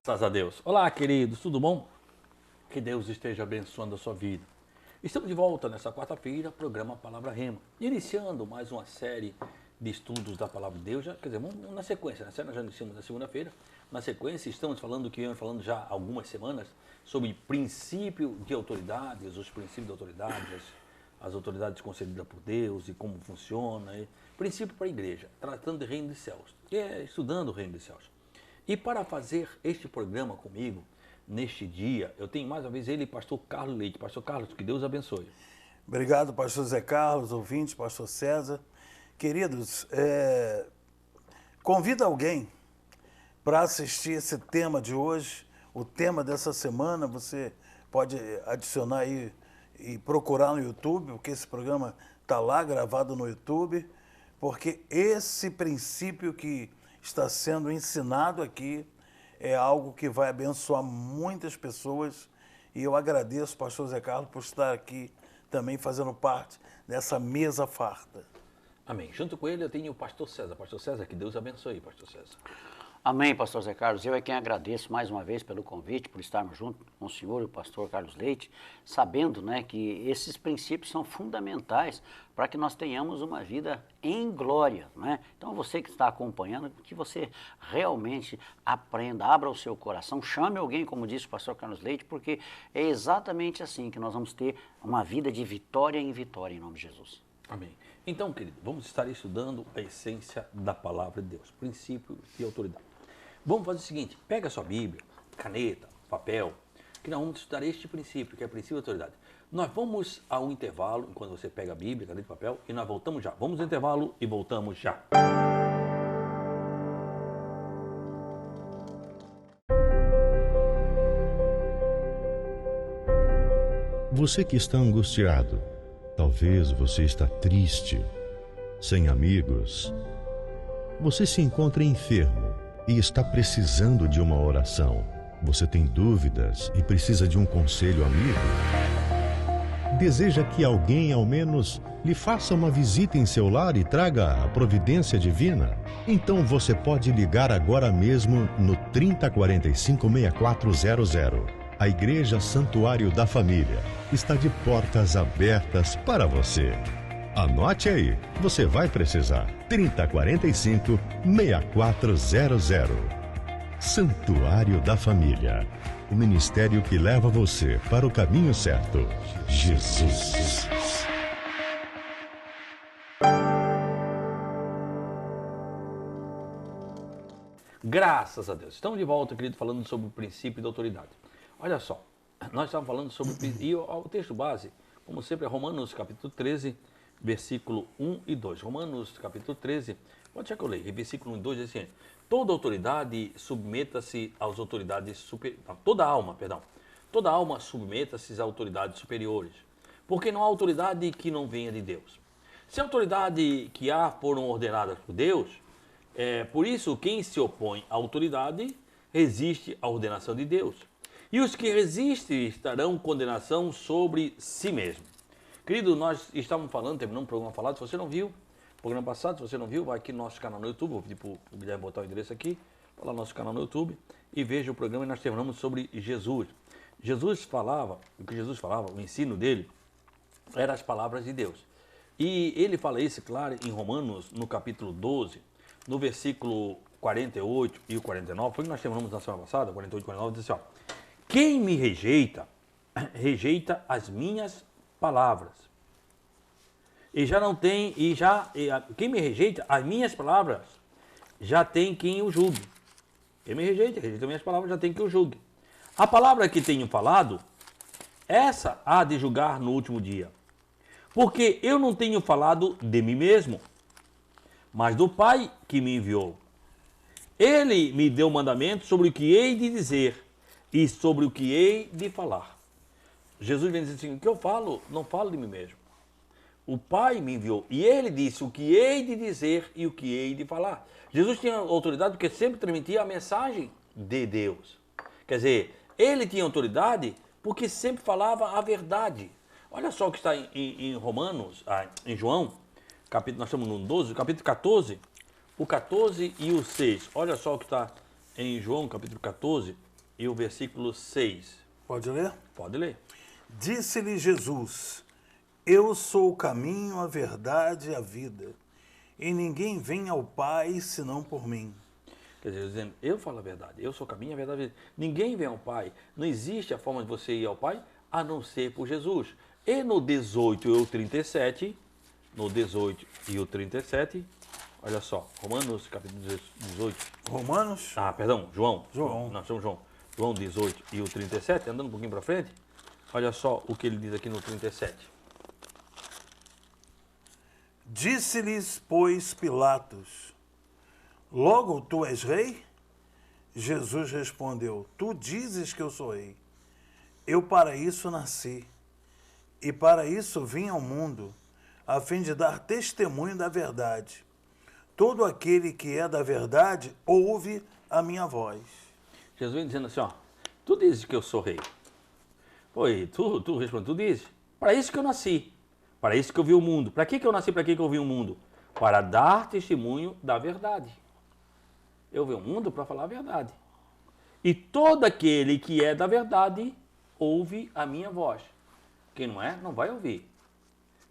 Graças a Deus. Olá, queridos, tudo bom? Que Deus esteja abençoando a sua vida. Estamos de volta nessa quarta-feira, programa Palavra Rema, iniciando mais uma série de estudos da Palavra de Deus. Quer dizer, vamos na sequência, né? Nós já iniciamos na segunda-feira. Na sequência, estamos falando já há algumas semanas sobre princípio de autoridades, os princípios de autoridades, as autoridades concedidas por Deus e como funciona. Princípio para a igreja, tratando de reino dos céus, estudando o reino dos céus. E para fazer este programa comigo, neste dia, eu tenho mais uma vez ele, pastor Carlos Leite. Pastor Carlos, que Deus abençoe. Obrigado, pastor Zé Carlos, ouvintes, pastor César. Queridos, convida alguém para assistir esse tema de hoje, o tema dessa semana. Você pode adicionar aí e procurar no YouTube, porque esse programa está lá gravado no YouTube, porque esse princípio que está sendo ensinado aqui é algo que vai abençoar muitas pessoas, e eu agradeço, pastor Zé Carlos, por estar aqui também fazendo parte dessa mesa farta. Amém. Junto com ele eu tenho o pastor César. Pastor César, que Deus abençoe, pastor César. Amém, pastor Zé Carlos. Eu é quem agradeço mais uma vez pelo convite, por estarmos junto com o senhor e o pastor Carlos Leite, sabendo, né, que esses princípios são fundamentais para que nós tenhamos uma vida em glória, né? Então você que está acompanhando, que você realmente aprenda, abra o seu coração, chame alguém, como disse o pastor Carlos Leite, porque é exatamente assim que nós vamos ter uma vida de vitória em vitória, em nome de Jesus. Amém. Então, querido, vamos estar estudando a essência da palavra de Deus, princípio e autoridade. Vamos fazer o seguinte, pega a sua Bíblia, caneta, papel, que nós vamos estudar este princípio, que é o princípio e autoridade. Nós vamos ao intervalo, enquanto você pega a Bíblia, caneta e papel, e nós voltamos já. Vamos ao intervalo e voltamos já. Você que está angustiado, talvez você está triste, sem amigos, você se encontra enfermo e está precisando de uma oração. Você tem dúvidas e precisa de um conselho amigo? Deseja que alguém, ao menos, lhe faça uma visita em seu lar e traga a providência divina? Então você pode ligar agora mesmo no 3045-6400. A Igreja Santuário da Família está de portas abertas para você. Anote aí, você vai precisar. 3045-6400. Santuário da Família. O ministério que leva você para o caminho certo. Jesus. Graças a Deus. Estamos de volta, querido, falando sobre o princípio da autoridade. Olha só, nós estávamos falando sobre... E o texto base, como sempre, é Romanos capítulo 13, versículo 1 e 2. Romanos capítulo 13, pode deixar que eu leio, versículo 1 e 2 diz assim: toda autoridade submeta-se às autoridades superiores. Toda alma submeta-se às autoridades superiores, porque não há autoridade que não venha de Deus. Se a autoridade que há foram ordenadas por Deus, por isso quem se opõe à autoridade resiste à ordenação de Deus. E os que resistem estarão condenação sobre si mesmo. Querido, nós estávamos falando, terminamos um programa falado, se você não viu, programa passado, se você não viu, vai aqui no nosso canal no YouTube, vou pedir para o Guilherme botar o endereço aqui, vai lá no nosso canal no YouTube e veja o programa e nós terminamos sobre Jesus. Jesus falava, o que Jesus falava, o ensino dele, eram as palavras de Deus. E ele fala isso, claro, em Romanos, no capítulo 12, no versículo 48 e o 49, foi o que nós terminamos na semana passada, 48 e 49, diz assim, ó: quem me rejeita, rejeita as minhas palavras. Quem me rejeita as minhas palavras, já tem quem o julgue. Quem me rejeita as minhas palavras, já tem quem o julgue. A palavra que tenho falado, essa há de julgar no último dia. Porque eu não tenho falado de mim mesmo, mas do Pai que me enviou. Ele me deu mandamento sobre o que hei de dizer e sobre o que hei de falar. Jesus vem dizer assim: o que eu falo, não falo de mim mesmo. O Pai me enviou e ele disse o que hei de dizer e o que hei de falar. Jesus tinha autoridade porque sempre transmitia a mensagem de Deus. Quer dizer, ele tinha autoridade porque sempre falava a verdade. Olha só o que está em Romanos, em João, capítulo, nós estamos no 12, capítulo 14, o 14 e o 6. Olha só o que está em João, capítulo 14, e o versículo 6. Pode ler? Pode ler. Disse-lhe Jesus: Eu sou o caminho, a verdade e a vida, e ninguém vem ao Pai senão por mim. Quer dizer, dizendo, eu falo a verdade, eu sou o caminho, a verdade e a vida. Ninguém vem ao Pai. Não existe a forma de você ir ao Pai a não ser por Jesus. E no 18 e o 37, no 18 e o 37, olha só, Romanos capítulo 18. Romanos? Perdão, João. João. Nós somos João. João 18 e o 37, andando um pouquinho para frente, olha só o que ele diz aqui no 37. Disse-lhes, pois, Pilatos: Logo tu és rei? Jesus respondeu: Tu dizes que eu sou rei. Eu para isso nasci, e para isso vim ao mundo, a fim de dar testemunho da verdade. Todo aquele que é da verdade ouve a minha voz. Jesus vem dizendo assim, ó, tu dizes que eu sou rei. Oi, tu responde, tu dizes. Para isso que eu nasci, para isso que eu vi o mundo. Para que eu nasci, para que eu vi o mundo? Para dar testemunho da verdade. Eu vi o mundo para falar a verdade. E todo aquele que é da verdade ouve a minha voz. Quem não é, não vai ouvir.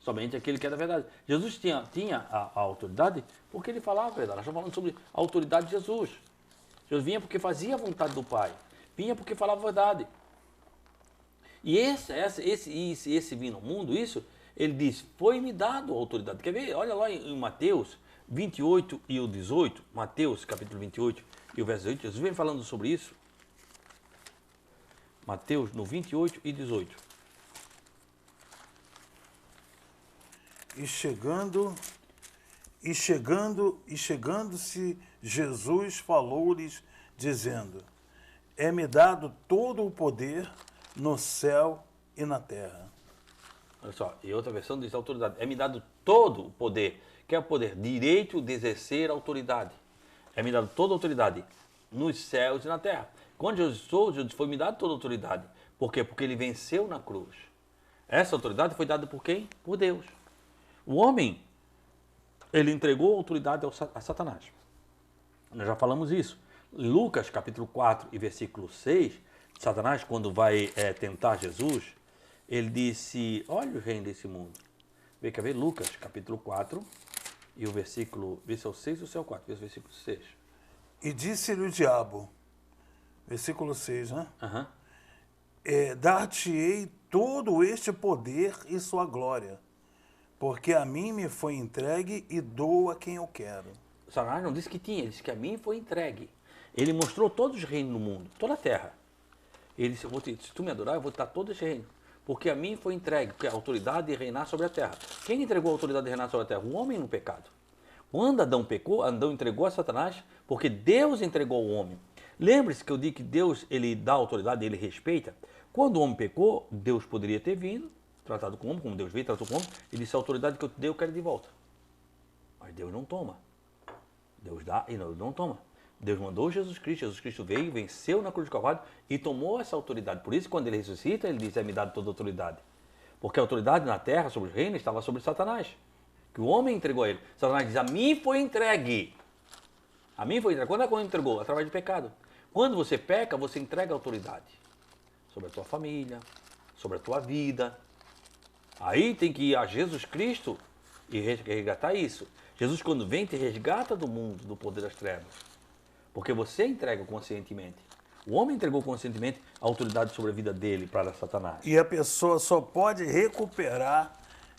Somente aquele que é da verdade. Jesus tinha a autoridade porque ele falava a verdade. Nós estamos falando sobre a autoridade de Jesus. Jesus vinha porque fazia a vontade do Pai. Vinha porque falava a verdade. E esse vir no mundo, isso, ele diz, foi-me dado a autoridade. Quer ver? Olha lá em Mateus 28 e o 18. Mateus capítulo 28 e o verso 18. Jesus vem falando sobre isso. Mateus no 28 e 18. Chegando-se, Jesus falou-lhes, dizendo: É-me dado todo o poder no céu e na terra. Olha só, e outra versão diz autoridade. É-me dado todo o poder. Que é o poder? Direito de exercer autoridade. É-me dado toda a autoridade nos céus e na terra. Quando Jesus foi-me dado toda a autoridade. Por quê? Porque ele venceu na cruz. Essa autoridade foi dada por quem? Por Deus. O homem, ele entregou a autoridade a Satanás. Nós já falamos isso. Em Lucas, capítulo 4 e versículo 6, Satanás, quando vai tentar Jesus, ele disse, olha o reino desse mundo. Quer ver? Lucas, capítulo 4 e o versículo, vê se é o 6 ou se é o 4, vê se é o versículo 6. E disse-lhe o diabo, versículo 6, né? Uhum. Dar-te-ei todo este poder e sua glória, porque a mim me foi entregue e dou a quem eu quero. Satanás não disse que tinha, ele disse que a mim foi entregue. Ele mostrou todos os reinos no mundo, toda a terra. Ele disse, se tu me adorar, eu vou te dar todo esse reino. Porque a mim foi entregue, porque a autoridade de reinar sobre a terra. Quem entregou a autoridade de reinar sobre a terra? O homem no pecado. Quando Adão pecou, Adão entregou a Satanás, porque Deus entregou ao homem. Lembre-se que eu digo que Deus, ele dá autoridade, ele respeita. Quando o homem pecou, Deus poderia ter vindo, tratado com o homem, como Deus veio, tratou com o homem, e disse, a autoridade que eu te dei, eu quero de volta. Mas Deus não toma. Deus dá e não toma. Deus mandou Jesus Cristo veio, venceu na cruz de Calvário e tomou essa autoridade. Por isso, quando ele ressuscita, ele diz, é-me dado toda a autoridade. Porque a autoridade na terra, sobre os reinos, estava sobre Satanás. Que o homem entregou a ele. Satanás diz, a mim foi entregue. A mim foi entregue. Quando é que ele entregou? Através de pecado. Quando você peca, você entrega a autoridade. Sobre a tua família, sobre a tua vida. Aí tem que ir a Jesus Cristo e resgatar isso. Jesus, quando vem, te resgata do mundo, do poder das trevas. Porque você entrega conscientemente. O homem entregou conscientemente a autoridade sobre a vida dele para Satanás. E a pessoa só pode recuperar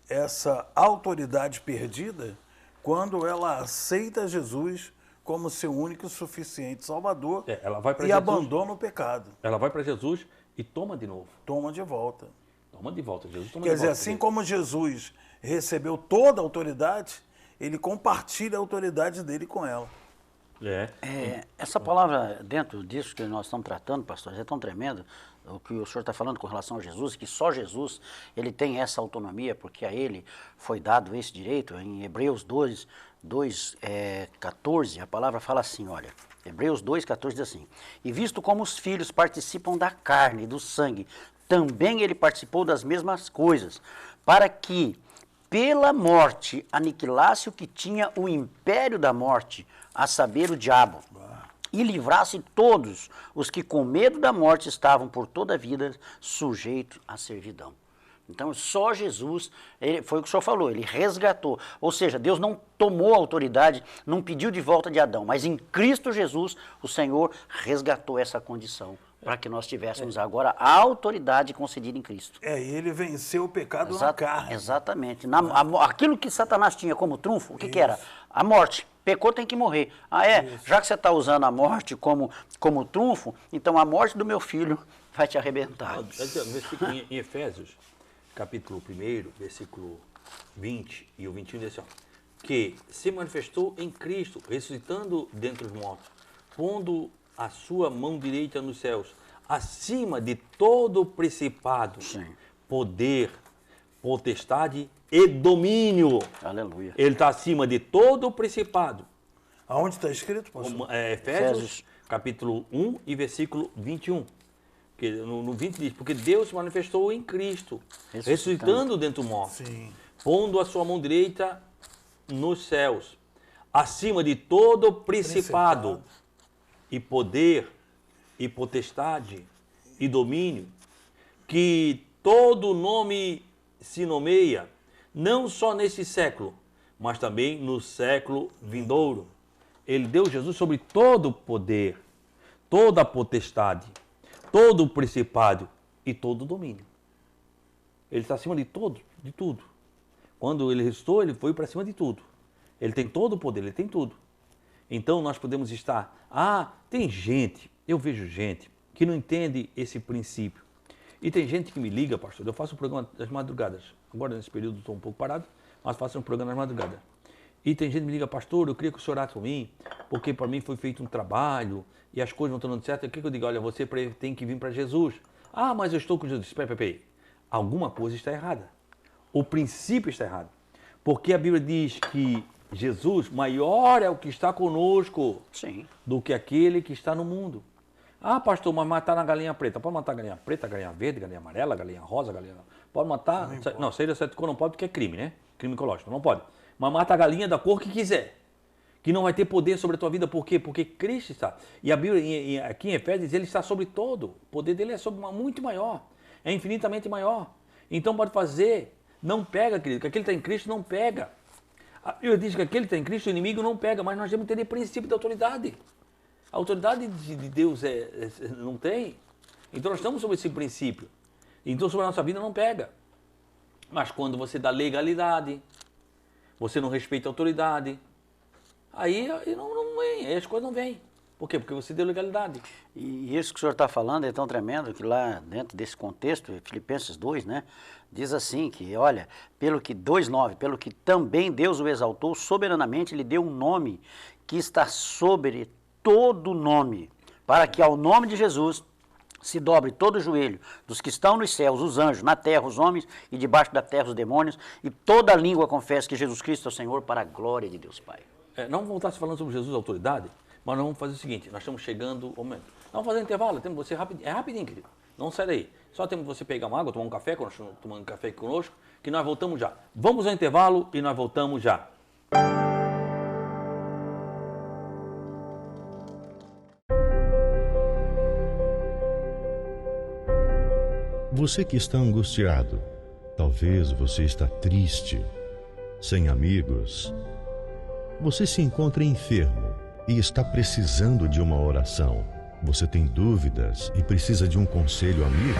essa autoridade perdida quando ela aceita Jesus como seu único e suficiente Salvador Ela vai para e Jesus, abandona o pecado. Ela vai para Jesus e toma de novo. Toma de volta. Toma de volta. Jesus toma Quer de dizer, volta. assim como Jesus recebeu toda a autoridade, ele compartilha a autoridade dele com ela. Essa palavra, dentro disso que nós estamos tratando, pastor, é tão tremendo, o que o senhor está falando com relação a Jesus, que só Jesus, ele tem essa autonomia, porque a ele foi dado esse direito. Em Hebreus 2:14, a palavra fala assim, olha, Hebreus 2:14 diz assim, e visto como os filhos participam da carne e do sangue, também ele participou das mesmas coisas, para que pela morte aniquilasse o que tinha o império da morte, a saber, o diabo, e livrasse todos os que com medo da morte estavam por toda a vida sujeitos à servidão. Então, só Jesus, foi o que o senhor falou, ele resgatou. Ou seja, Deus não tomou a autoridade, não pediu de volta de Adão, mas em Cristo Jesus, o Senhor resgatou essa condição para que nós tivéssemos agora a autoridade concedida em Cristo. E ele venceu o pecado na carne. Exatamente. Aquilo que Satanás tinha como trunfo, o que era? A morte. Pecou, tem que morrer. Já que você está usando a morte como trunfo, então a morte do meu filho vai te arrebentar. Em Efésios, capítulo 1, versículo 20 e o 21, diz assim, que se manifestou em Cristo, ressuscitando dentre os mortos, pondo a sua mão direita nos céus, acima de todo principado, poder, potestade e domínio. Aleluia. Ele está acima de todo principado. Aonde está escrito, pastor? Efésios, capítulo 1 e versículo 21. Que no 20 diz, porque Deus se manifestou em Cristo, ressuscitando dentre os mortos, pondo a sua mão direita nos céus, acima de todo principado e poder e potestade e domínio, que todo nome se nomeia, não só nesse século, mas também no século vindouro. Ele deu Jesus sobre todo o poder, toda a potestade, todo o principado e todo o domínio. Ele está acima de tudo. Quando ele ressuscitou, ele foi para cima de tudo. Ele tem todo o poder, ele tem tudo. Então nós podemos estar... tem gente, eu vejo gente que não entende esse princípio. E tem gente que me liga, pastor, eu faço um programa das madrugadas. Agora nesse período estou um pouco parado, mas faço um programa das madrugadas. E tem gente que me liga, pastor, eu queria que o senhor orasse por mim, porque para mim foi feito um trabalho e as coisas não estão dando certo. O que eu digo? Olha, você tem que vir para Jesus. Mas eu estou com Jesus. Espera. Alguma coisa está errada. O princípio está errado. Porque a Bíblia diz que Jesus, maior é o que está conosco do que aquele que está no mundo. Pastor, mas matar na galinha preta. Pode matar galinha preta, galinha verde, galinha amarela, galinha rosa, galinha... Pode matar... Não, saída certa cor não pode porque é crime, né? Crime ecológico, não pode. Mas mata a galinha da cor que quiser. Que não vai ter poder sobre a tua vida. Por quê? Porque Cristo está. E a Bíblia, aqui em Efésios, ele está sobre todo. O poder dele é muito maior. É infinitamente maior. Então pode fazer. Não pega, querido. Que aquele que está em Cristo não pega. A Bíblia diz que aquele que está em Cristo, o inimigo não pega. Mas nós temos que ter princípio de autoridade. A autoridade de Deus não tem. Então nós estamos sobre esse princípio. Então sobre a nossa vida não pega. Mas quando você dá legalidade, você não respeita a autoridade, aí não vem, aí as coisas não vêm. Por quê? Porque você deu legalidade. E isso que o senhor está falando é tão tremendo que lá dentro desse contexto, Filipenses 2, né, diz assim que, olha, pelo que 2:9, pelo que também Deus o exaltou soberanamente, lhe deu um nome que está sobre todo nome, para que ao nome de Jesus se dobre todo o joelho dos que estão nos céus, os anjos, na terra, os homens, e debaixo da terra, os demônios, e toda língua confesse que Jesus Cristo é o Senhor, para a glória de Deus Pai. Não vamos voltar se falando sobre Jesus, autoridade, mas nós vamos fazer o seguinte, nós estamos chegando ao momento. Nós vamos fazer um intervalo, temos você rapidinho, é rapidinho, querido, não sai daí. Só temos você pegar uma água, tomar um café, quando nós estamos tomando café aqui conosco, que nós voltamos já. Vamos ao intervalo e nós voltamos já. Você que está angustiado, talvez você está triste, sem amigos. Você se encontra enfermo e está precisando de uma oração. Você tem dúvidas e precisa de um conselho amigo?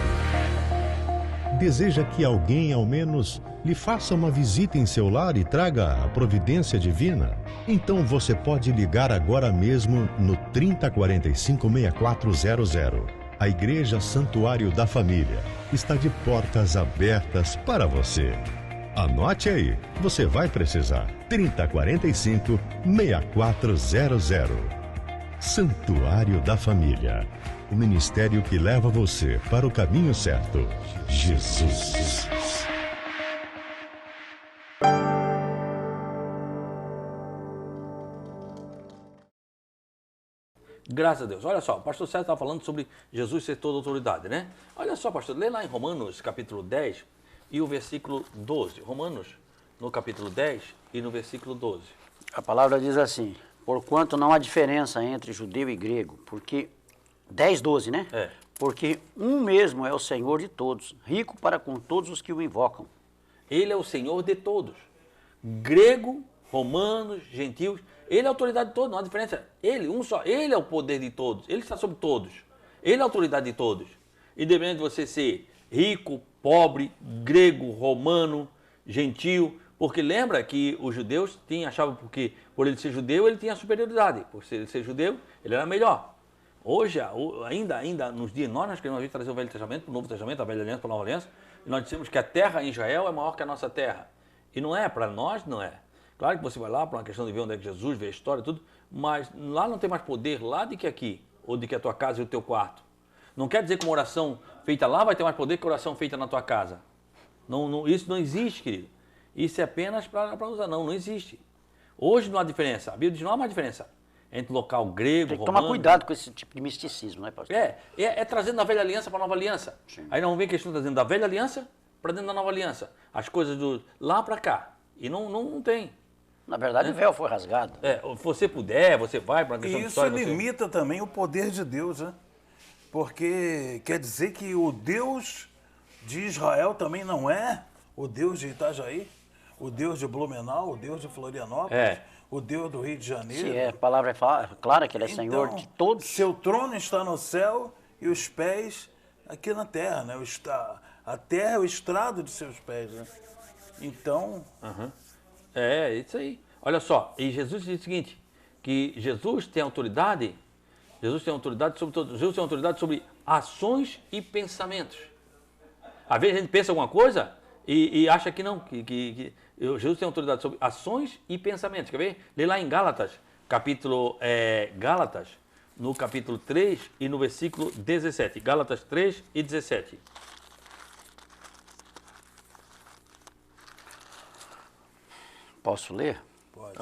Deseja que alguém, ao menos, lhe faça uma visita em seu lar e traga a providência divina? Então você pode ligar agora mesmo no 3045-6400. A Igreja Santuário da Família está de portas abertas para você. Anote aí, você vai precisar. 3045-6400. Santuário da Família. O ministério que leva você para o caminho certo. Jesus. Graças a Deus. Olha só, o pastor Sérgio está falando sobre Jesus ser toda autoridade, né? Olha só, pastor, lê lá em Romanos, capítulo 10 e o versículo 12. Romanos, no capítulo 10 e no versículo 12. A palavra diz assim: Porquanto não há diferença entre judeu e grego, porque 10:12, né? É. Porque um mesmo é o Senhor de todos, rico para com todos os que o invocam. Ele é o Senhor de todos. Grego, romanos, gentios, ele é a autoridade de todos, não há diferença. Ele, um só, ele é o poder de todos, ele está sobre todos. Ele é a autoridade de todos. Independente de você ser rico, pobre, grego, romano, gentio, porque lembra que os judeus achavam porque por ele ser judeu, ele tinha superioridade. Por ele ser judeu, ele era melhor. Hoje, ainda nos dias, nós queremos trazer o Velho Testamento para o Novo Testamento, a Velha Aliança para a Nova Aliança, e nós dissemos que a terra em Israel é maior que a nossa terra. E não é, para nós não é. Claro que você vai lá para uma questão de ver onde é que Jesus, ver a história e tudo, mas lá não tem mais poder lá do que aqui, ou de que a tua casa e o teu quarto. Não quer dizer que uma oração feita lá vai ter mais poder que a oração feita na tua casa. Isso não existe, querido. Isso é apenas para usar. Não existe. Hoje não há diferença. A Bíblia diz que não há mais diferença entre o local grego, Tem que romano. tomar cuidado com esse tipo de misticismo, né, pastor? É trazendo a velha aliança para a nova aliança. Sim. Aí não vem que eles estão trazendo da velha aliança para dentro da nova aliança. As coisas do lá para cá. E não tem. Na verdade, o véu foi rasgado. Se você puder, você vai para a questão E de isso história. limita também o poder de Deus, né? Porque quer dizer que o Deus de Israel também não é o Deus de Itajaí, o Deus de Blumenau, o Deus de Florianópolis, o Deus do Rio de Janeiro. Se a palavra é clara que ele é Senhor de todos. Seu trono está no céu e os pés aqui na terra, né? A terra é o estrado de seus pés, né? Então... É isso aí. Olha só, e Jesus diz o seguinte, que Jesus tem autoridade sobre todos. Jesus tem autoridade sobre ações e pensamentos. Às vezes a gente pensa alguma coisa e acha que não, que Jesus tem autoridade sobre ações e pensamentos. Quer ver? Lê lá em Gálatas, Gálatas, no capítulo 3 e no versículo 17. Gálatas 3 e 17. Posso ler? Pode.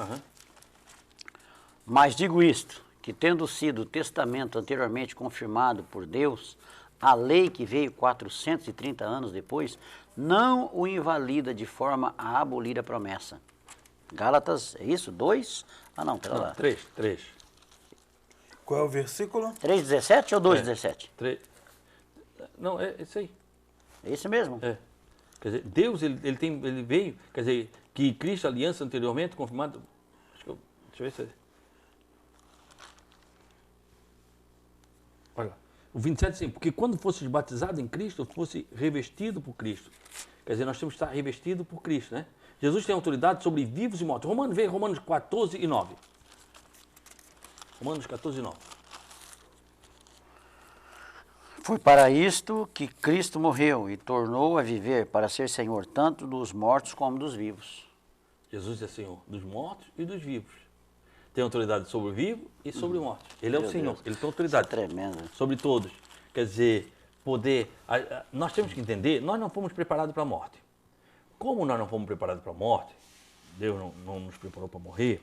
Mas digo isto, que tendo sido o testamento anteriormente confirmado por Deus, a lei que veio 430 anos depois, não o invalida de forma a abolir a promessa. Gálatas, é isso? 2? Ah não, pera lá. 3. Qual é o versículo? 3,17 ou 2,17? 3. Não, é isso aí. É esse mesmo? É. Quer dizer, Deus, ele veio, quer dizer, que Cristo, aliança anteriormente, confirmado. Deixa eu ver se. Olha lá. O 27 assim, porque quando fosses batizado em Cristo, fosse revestido por Cristo. Quer dizer, nós temos que estar revestido por Cristo, né? Jesus tem autoridade sobre vivos e mortos. Romanos 14 e 9. Romanos 14 e 9. Foi para isto que Cristo morreu e tornou a viver para ser Senhor tanto dos mortos como dos vivos. Jesus é Senhor dos mortos e dos vivos. Tem autoridade sobre o vivo e sobre o morto. Ele é o Meu Senhor, Deus. ele tem autoridade. Isso é tremendo. Sobre todos. Quer dizer, poder... Nós temos que entender, nós não fomos preparados para a morte. Como nós não fomos preparados para a morte, Deus não nos preparou para morrer,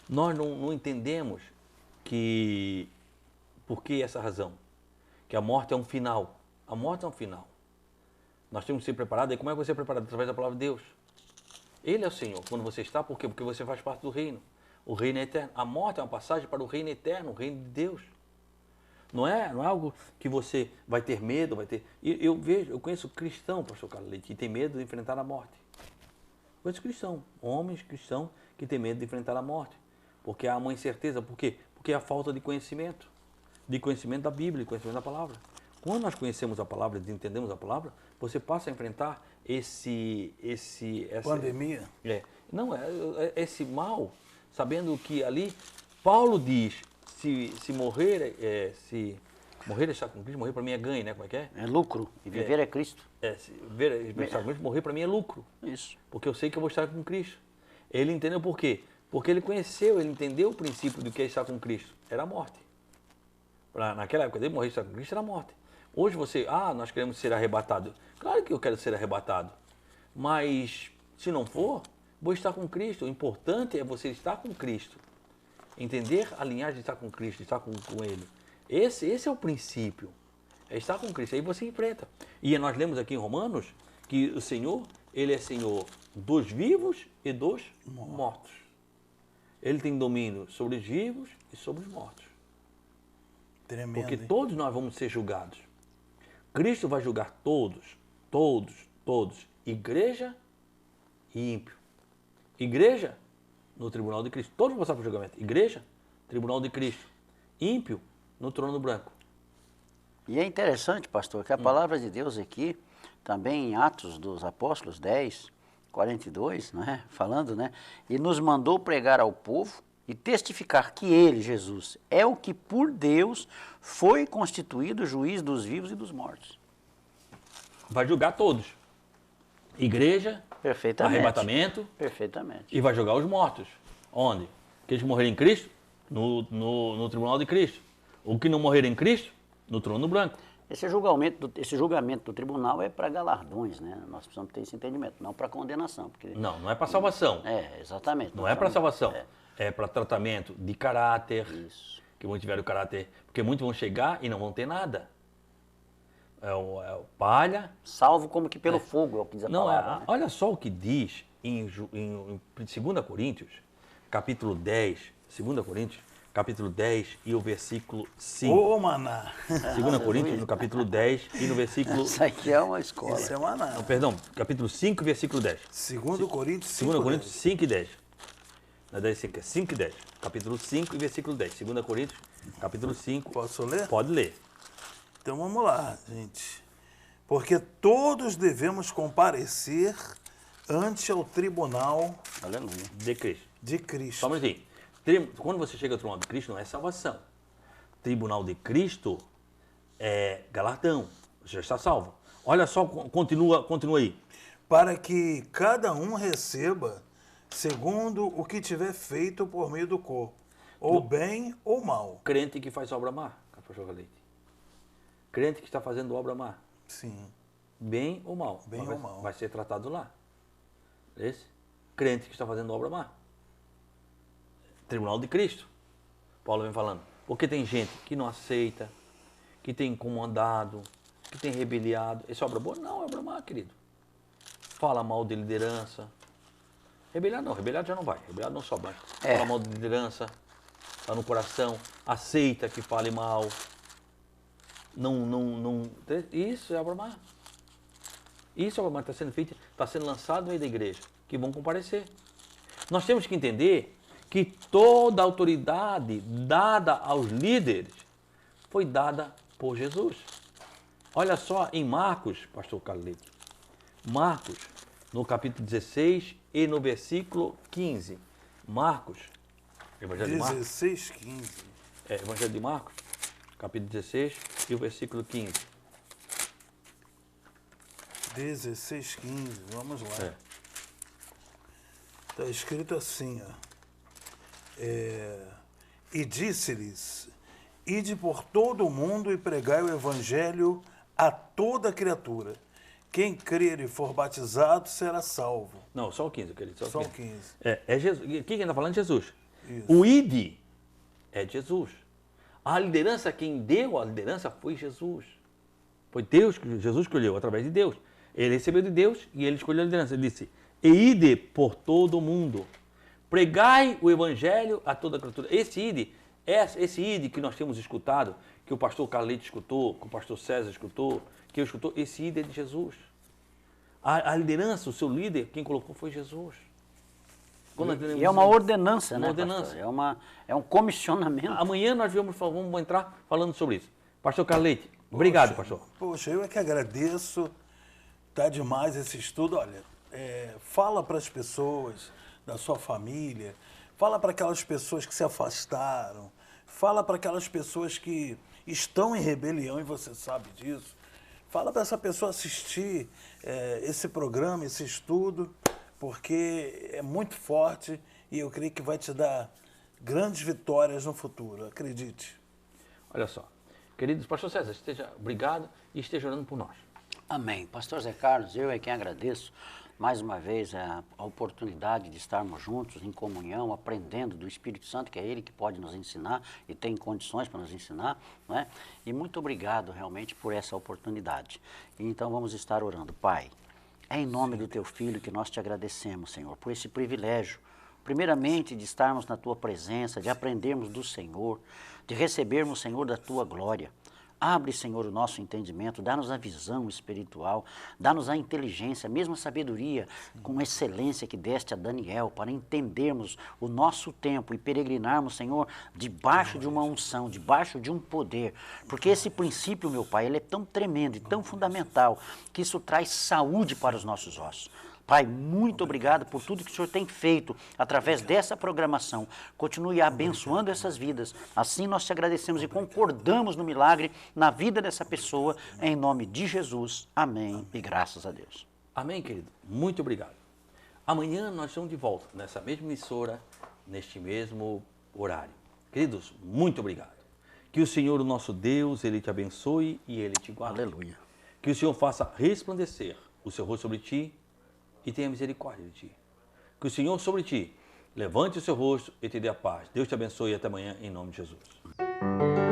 nós não entendemos que... Por que essa razão? Que a morte é um final. A morte é um final. Nós temos que ser preparados. E como é que você é preparado? Através da palavra de Deus. Ele é o Senhor. Quando você está, por quê? Porque você faz parte do reino. O reino é eterno. A morte é uma passagem para o reino eterno, o reino de Deus. Não é algo que você vai ter medo, vai ter... Eu conheço cristão, pastor Carlos Leite, que tem medo de enfrentar a morte. Conheço cristão, homens cristãos que têm medo de enfrentar a morte. Porque há uma incerteza. Por quê? Porque é a falta de conhecimento da Bíblia, de conhecimento da palavra. Quando nós conhecemos a palavra e entendemos a palavra, você passa a enfrentar essa Pandemia. Esse mal, sabendo que ali Paulo diz, se morrer estar com Cristo, morrer para mim é ganho, né? Como é que é? É lucro e viver é Cristo. Se estar com Cristo, morrer para mim é lucro. Isso. Porque eu sei que eu vou estar com Cristo. Ele entendeu por quê? Porque ele entendeu o princípio do que é estar com Cristo. Era a morte. Naquela época dele, morrer e estar com Cristo era a morte. Hoje nós queremos ser arrebatados. Claro que eu quero ser arrebatado. Mas, se não for, vou estar com Cristo. O importante é você estar com Cristo. Entender a linhagem de estar com Cristo, estar com Ele. Esse é o princípio. É estar com Cristo. Aí você enfrenta. E nós lemos aqui em Romanos que o Senhor, Ele é Senhor dos vivos e dos mortos. Ele tem domínio sobre os vivos e sobre os mortos. Tremendo. Porque hein? todos nós vamos ser julgados. Cristo vai julgar todos, todos, todos. Igreja e ímpio. Igreja no tribunal de Cristo. Todos vão passar por julgamento. Igreja, tribunal de Cristo. Ímpio no trono branco. E é interessante, pastor, que a palavra de Deus aqui, também em Atos dos Apóstolos 10, 42, né, falando, né, e nos mandou pregar ao povo e testificar que ele, Jesus, é o que por Deus foi constituído juiz dos vivos e dos mortos. Vai julgar todos. Igreja, Perfeitamente. arrebatamento, Perfeitamente. e vai julgar os mortos. Onde? Aqueles que morrerem em Cristo, no tribunal de Cristo. O que não morrer em Cristo, no trono branco. Esse julgamento do tribunal é para galardões, né? Nós precisamos ter esse entendimento, não para condenação. Porque... Não é para salvação. É, exatamente. Não é para salvação. É. É para tratamento de caráter. Isso. Que muitos tiveram caráter. Porque muitos vão chegar e não vão ter nada. É o palha. Salvo como que pelo fogo, é o que diz a Não, palavra. Né? olha só o que diz em 2 Coríntios, capítulo 10. 2 Coríntios, capítulo 10 e o versículo 5. Ô, maná. 2 Coríntios, no capítulo 10 e no versículo... Isso aqui é uma escola. Isso é maná. Não, perdão, capítulo 5, versículo 10. 2 Coríntios 5. 2 Coríntios 5 e 10. Não é 10 e 5, é 5 e 10. Capítulo 5 e versículo 10. 2 Coríntios, capítulo 5. Posso ler? Pode ler. Então vamos lá, gente. Porque todos devemos comparecer ante o tribunal Aleluia. De Cristo. de Cristo. Só um minutinho. Quando você chega ao tribunal de Cristo, não é salvação. Tribunal de Cristo é galardão. Você já está salvo. Olha só, continua aí. Para que cada um receba segundo o que tiver feito por meio do corpo, ou bem ou mal. Crente que faz obra má, pastor Leite. Crente que está fazendo obra má. Sim. Bem ou mal. Bem Mas ou vai, mal. vai ser tratado lá. Esse? Crente que está fazendo obra má. Tribunal de Cristo. Paulo vem falando. Porque tem gente que não aceita, que tem incomodado, que tem rebeliado. Isso é obra boa? Não, é obra má, querido. Fala mal de liderança. Rebeliado não, rebeliado já não vai. Rebeliado não sobe. Fala mal de liderança. Está no coração. Aceita que fale mal. Não. Isso é obra má. Isso é obra má. Está sendo feito, está sendo lançado no meio da igreja. Que vão comparecer. Nós temos que entender que toda a autoridade dada aos líderes foi dada por Jesus. Olha só em Marcos, pastor Carlito. Marcos, no capítulo 16 e no versículo 15. Marcos, Evangelho de Marcos. 16, 15. Evangelho de Marcos, capítulo 16 e o versículo 15. 16, 15. Vamos lá. É. Está escrito assim, ó. E disse-lhes, ide por todo o mundo e pregai o evangelho a toda criatura. Quem crer e for batizado será salvo. Não, só o 15, querido. Só o 15. É Jesus. Aqui quem está falando é Jesus. Isso. O ID é Jesus. A liderança, quem deu a liderança foi Jesus. Foi Deus que Jesus escolheu, através de Deus. Ele recebeu de Deus e ele escolheu a liderança. Ele disse, e ide por todo o mundo. Pregai o evangelho a toda criatura. Esse ide que nós temos escutado, que o pastor Carlito escutou, que o pastor César escutou, que eu escutou, esse ide é de Jesus. A liderança, o seu líder, quem colocou foi Jesus. E é uma ordenança, né, ordenança. pastor? É um comissionamento. Amanhã nós vamos entrar falando sobre isso. Pastor Carlete, obrigado, pastor. Poxa, eu é que agradeço. Tá demais esse estudo. Olha, fala para as pessoas da sua família, fala para aquelas pessoas que se afastaram, fala para aquelas pessoas que estão em rebelião e você sabe disso. Fala para essa pessoa assistir esse programa, esse estudo, porque é muito forte e eu creio que vai te dar grandes vitórias no futuro, acredite. Olha só, queridos, pastor César, obrigado e esteja orando por nós. Amém. Pastor Zé Carlos, eu é quem agradeço mais uma vez a oportunidade de estarmos juntos em comunhão, aprendendo do Espírito Santo, que é Ele que pode nos ensinar e tem condições para nos ensinar, né? E muito obrigado realmente por essa oportunidade. Então vamos estar orando. Pai, é em nome do Teu Filho que nós te agradecemos, Senhor, por esse privilégio, primeiramente de estarmos na Tua presença, de aprendermos do Senhor, de recebermos, Senhor, da Tua glória. Abre, Senhor, o nosso entendimento, dá-nos a visão espiritual, dá-nos a inteligência, mesmo a sabedoria, com excelência que deste a Daniel, para entendermos o nosso tempo e peregrinarmos, Senhor, debaixo de uma unção, debaixo de um poder. Porque esse princípio, meu Pai, ele é tão tremendo e tão fundamental, que isso traz saúde para os nossos ossos. Pai, muito obrigado por tudo que o Senhor tem feito através dessa programação. Continue abençoando essas vidas. Assim nós te agradecemos e concordamos no milagre na vida dessa pessoa, em nome de Jesus. Amém. E graças a Deus. Amém, querido? Muito obrigado. Amanhã nós estamos de volta nessa mesma emissora, neste mesmo horário. Queridos, muito obrigado. Que o Senhor, o nosso Deus, Ele te abençoe e Ele te guarde. Aleluia. Que o Senhor faça resplandecer o seu rosto sobre ti e tenha misericórdia de ti. Que o Senhor sobre ti levante o seu rosto e te dê a paz. Deus te abençoe e até amanhã, em nome de Jesus.